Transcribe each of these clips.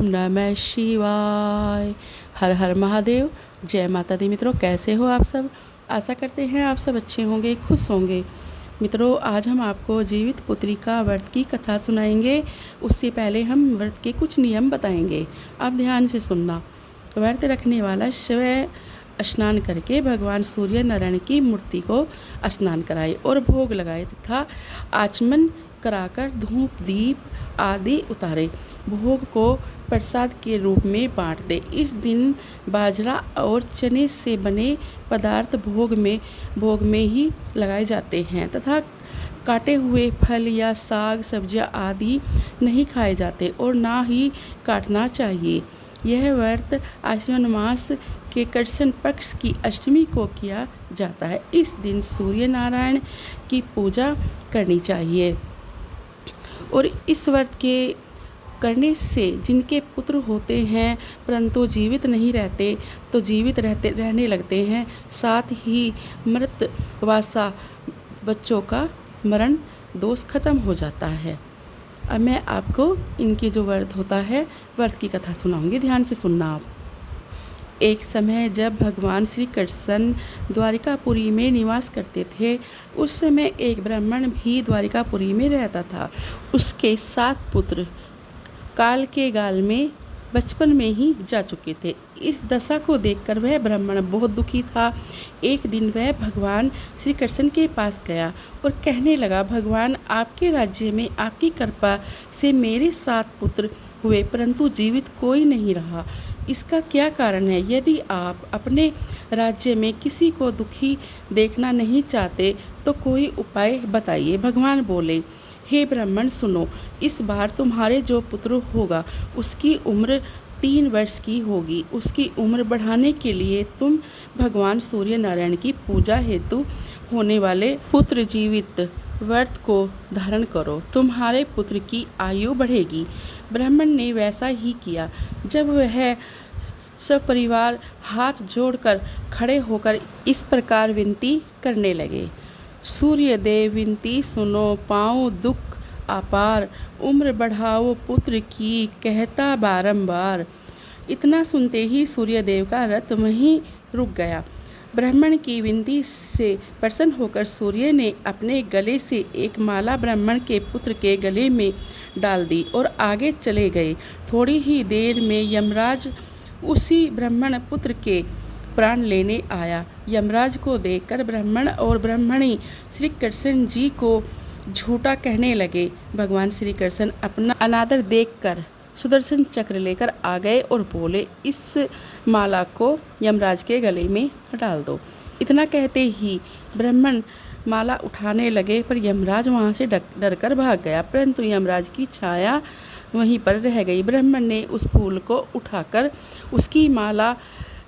ओम नमः शिवाय। हर हर महादेव। जय माता दी। मित्रों, कैसे हो आप सब? आशा करते हैं आप सब अच्छे होंगे, खुश होंगे। मित्रों, आज हम आपको जीवित पुत्री का व्रत की कथा सुनाएंगे। उससे पहले हम व्रत के कुछ नियम बताएंगे, आप ध्यान से सुनना। व्रत रखने वाला स्वयं स्नान करके भगवान सूर्य नारायण की मूर्ति को स्नान कराए और भोग लगाए तथा आचमन कराकर धूप दीप आदि उतारे। भोग को प्रसाद के रूप में बांट दे। इस दिन बाजरा और चने से बने पदार्थ भोग में ही लगाए जाते हैं तथा काटे हुए फल या साग सब्जियां आदि नहीं खाए जाते और ना ही काटना चाहिए। यह व्रत आश्विन मास के कृष्ण पक्ष की अष्टमी को किया जाता है। इस दिन सूर्य नारायण की पूजा करनी चाहिए और इस व्रत के करने से जिनके पुत्र होते हैं परंतु जीवित नहीं रहते तो जीवित रहने लगते हैं। साथ ही मृत वासा बच्चों का मरण दोष खत्म हो जाता है। अब मैं आपको इनकी जो व्रत होता है व्रत की कथा सुनाऊंगी, ध्यान से सुनना आप। एक समय जब भगवान श्री कृष्ण द्वारिकापुरी में निवास करते थे, उस समय एक ब्राह्मण भी द्वारिकापुरी में रहता था। उसके 7 पुत्र काल के गाल में बचपन में ही जा चुके थे। इस दशा को देखकर वह ब्राह्मण बहुत दुखी था। एक दिन वह भगवान श्री कृष्ण के पास गया और कहने लगा, भगवान, आपके राज्य में आपकी कृपा से मेरे 7 पुत्र हुए परंतु जीवित कोई नहीं रहा। इसका क्या कारण है? यदि आप अपने राज्य में किसी को दुखी देखना नहीं चाहते तो कोई उपाय बताइए। भगवान बोले, हे ब्राह्मण सुनो, इस बार तुम्हारे जो पुत्र होगा उसकी उम्र 3 वर्ष की होगी। उसकी उम्र बढ़ाने के लिए तुम भगवान सूर्य नारायण की पूजा हेतु होने वाले पुत्र जीवित व्रत को धारण करो, तुम्हारे पुत्र की आयु बढ़ेगी। ब्राह्मण ने वैसा ही किया। जब वह सब परिवार हाथ जोड़कर खड़े होकर इस प्रकार विनती करने लगे, सूर्य देव विनती सुनो, पाओ दुख अपार, उम्र बढ़ाओ पुत्र की कहता बारंबार। इतना सुनते ही सूर्य देव का रथ वहीं रुक गया। ब्राह्मण की विनती से प्रसन्न होकर सूर्य ने अपने गले से एक माला ब्राह्मण के पुत्र के गले में डाल दी और आगे चले गए। थोड़ी ही देर में यमराज उसी ब्राह्मण पुत्र के प्राण लेने आया। यमराज को देखकर ब्राह्मण और ब्राह्मणी श्री कृष्ण जी को झूठा कहने लगे। भगवान श्री कृष्ण अपना अनादर देखकर सुदर्शन चक्र लेकर आ गए और बोले, इस माला को यमराज के गले में डाल दो। इतना कहते ही ब्राह्मण माला उठाने लगे पर यमराज वहां से डरकर भाग गया, परंतु यमराज की छाया वहीं पर रह गई। ब्राह्मण ने उस फूल को उठाकर उसकी माला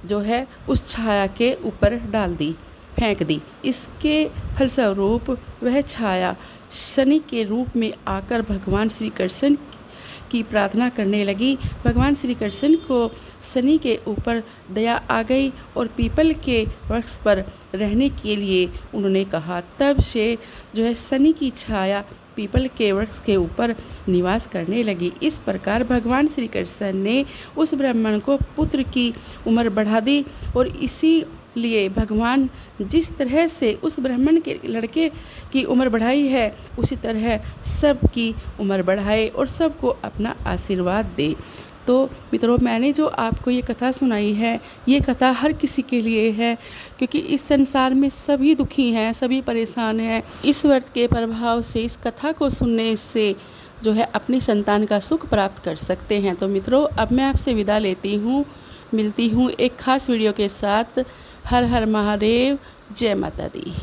जो है उस छाया के ऊपर डाल दी, फेंक दी। इसके फलस्वरूप वह छाया शनि के रूप में आकर भगवान श्री कृष्ण की प्रार्थना करने लगी। भगवान श्री कृष्ण को शनि के ऊपर दया आ गई और पीपल के वृक्ष पर रहने के लिए उन्होंने कहा। तब से जो है शनि की छाया पीपल के वृक्ष के ऊपर निवास करने लगी। इस प्रकार भगवान श्री कृष्ण ने उस ब्राह्मण को पुत्र की उम्र बढ़ा दी और इसी लिए भगवान जिस तरह से उस ब्राह्मण के लड़के की उम्र बढ़ाई है उसी तरह सबकी उम्र बढ़ाए और सबको अपना आशीर्वाद दे। तो मित्रों, मैंने जो आपको ये कथा सुनाई है ये कथा हर किसी के लिए है, क्योंकि इस संसार में सभी दुखी हैं, सभी परेशान हैं। इस व्रत के प्रभाव से इस कथा को सुनने से जो है अपनी संतान का सुख प्राप्त कर सकते हैं। तो मित्रों, अब मैं आपसे विदा लेती हूँ, मिलती हूँ एक खास वीडियो के साथ। हर हर महादेव। जय माता दी।